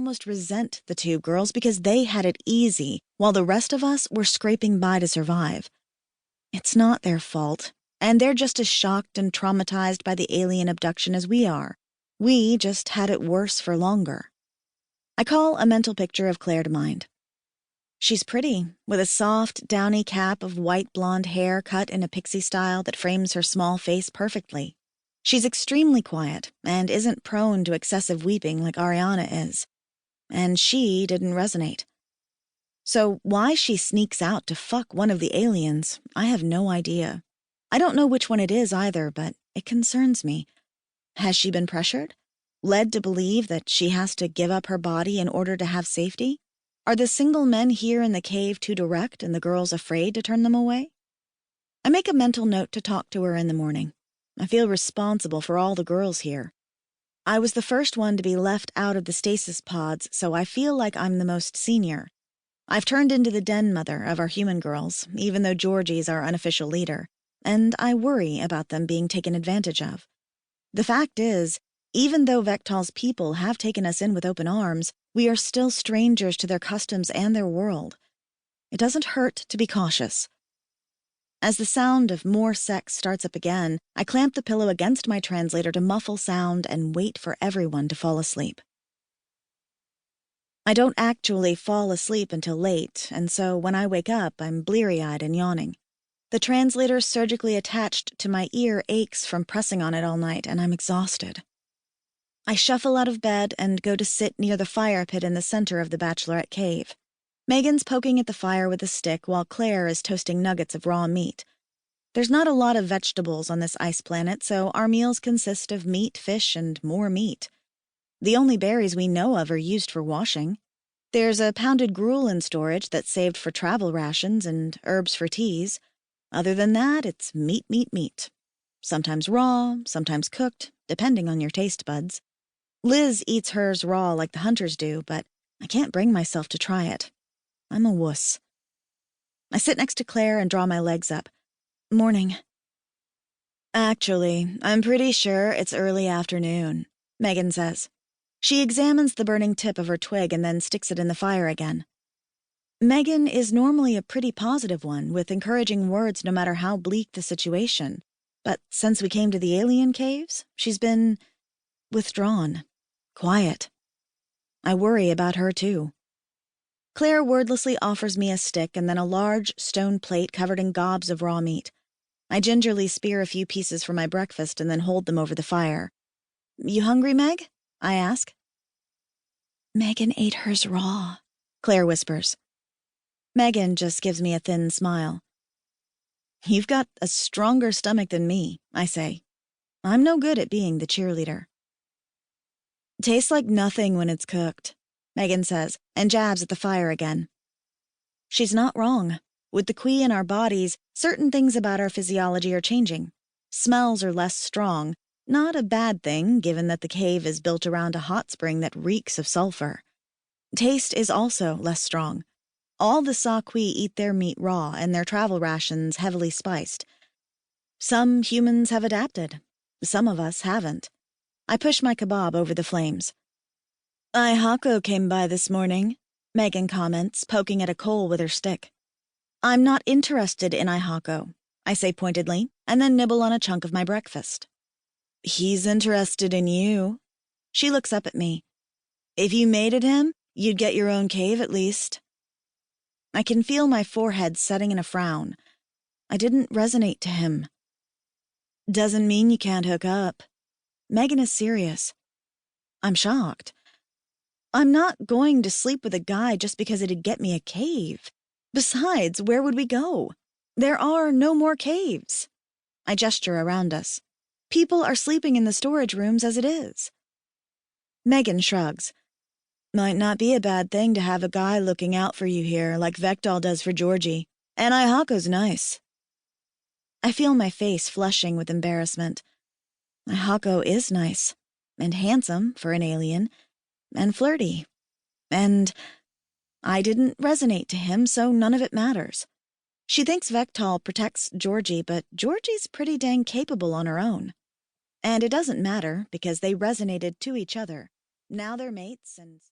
almost resent the two girls because they had it easy, while the rest of us were scraping by to survive. It's not their fault, and they're just as shocked and traumatized by the alien abduction as we are. We just had it worse for longer. I call a mental picture of Claire to mind. She's pretty, with a soft, downy cap of white blonde hair cut in a pixie style that frames her small face perfectly. She's extremely quiet and isn't prone to excessive weeping like Ariana is. And she didn't resonate. So why she sneaks out to fuck one of the aliens, I have no idea. I don't know which one it is either, but it concerns me. Has she been pressured? Led to believe that she has to give up her body in order to have safety? Are the single men here in the cave too direct and the girls afraid to turn them away? I make a mental note to talk to her in the morning. I feel responsible for all the girls here. I was the first one to be left out of the stasis pods, so I feel like I'm the most senior. I've turned into the den mother of our human girls, even though Georgie's our unofficial leader, and I worry about them being taken advantage of. The fact is, even though Vectal's people have taken us in with open arms, we are still strangers to their customs and their world. It doesn't hurt to be cautious. As the sound of more sex starts up again, I clamp the pillow against my translator to muffle sound and wait for everyone to fall asleep. I don't actually fall asleep until late, and so when I wake up, I'm bleary-eyed and yawning. The translator surgically attached to my ear aches from pressing on it all night, and I'm exhausted. I shuffle out of bed and go to sit near the fire pit in the center of the bachelorette cave. Megan's poking at the fire with a stick while Claire is toasting nuggets of raw meat. There's not a lot of vegetables on this ice planet, so our meals consist of meat, fish, and more meat. The only berries we know of are used for washing. There's a pounded gruel in storage that's saved for travel rations and herbs for teas. Other than that, it's meat, meat, meat. Sometimes raw, sometimes cooked, depending on your taste buds. Liz eats hers raw like the hunters do, but I can't bring myself to try it. I'm a wuss. I sit next to Claire and draw my legs up. Morning. Actually, I'm pretty sure it's early afternoon, Megan says. She examines the burning tip of her twig and then sticks it in the fire again. Megan is normally a pretty positive one, with encouraging words no matter how bleak the situation. But since we came to the alien caves, she's been withdrawn. Quiet. I worry about her, too. Claire wordlessly offers me a stick and then a large stone plate covered in gobs of raw meat. I gingerly spear a few pieces for my breakfast and then hold them over the fire. You hungry, Meg? I ask. Megan ate hers raw, Claire whispers. Megan just gives me a thin smile. You've got a stronger stomach than me, I say. I'm no good at being the cheerleader. Tastes like nothing when it's cooked, Megan says, and jabs at the fire again. She's not wrong. With the Qui in our bodies, certain things about our physiology are changing. Smells are less strong, not a bad thing given that the cave is built around a hot spring that reeks of sulfur. Taste is also less strong. All the Sa-Qui eat their meat raw and their travel rations heavily spiced. Some humans have adapted. Some of us haven't. I push my kebab over the flames. Aehako came by this morning, Megan comments, poking at a coal with her stick. I'm not interested in Aehako, I say pointedly, and then nibble on a chunk of my breakfast. He's interested in you. She looks up at me. If you mated him, you'd get your own cave at least. I can feel my forehead setting in a frown. I didn't resonate to him. Doesn't mean you can't hook up. Megan is serious. I'm shocked. I'm not going to sleep with a guy just because it'd get me a cave. Besides, where would we go? There are no more caves. I gesture around us. People are sleeping in the storage rooms as it is. Megan shrugs. Might not be a bad thing to have a guy looking out for you here like Vectal does for Georgie. And Aehako's nice. I feel my face flushing with embarrassment. Aehako is nice, and handsome for an alien, and flirty. And I didn't resonate to him, so none of it matters. She thinks Vectal protects Georgie, but Georgie's pretty dang capable on her own. And it doesn't matter, because they resonated to each other. Now they're mates, and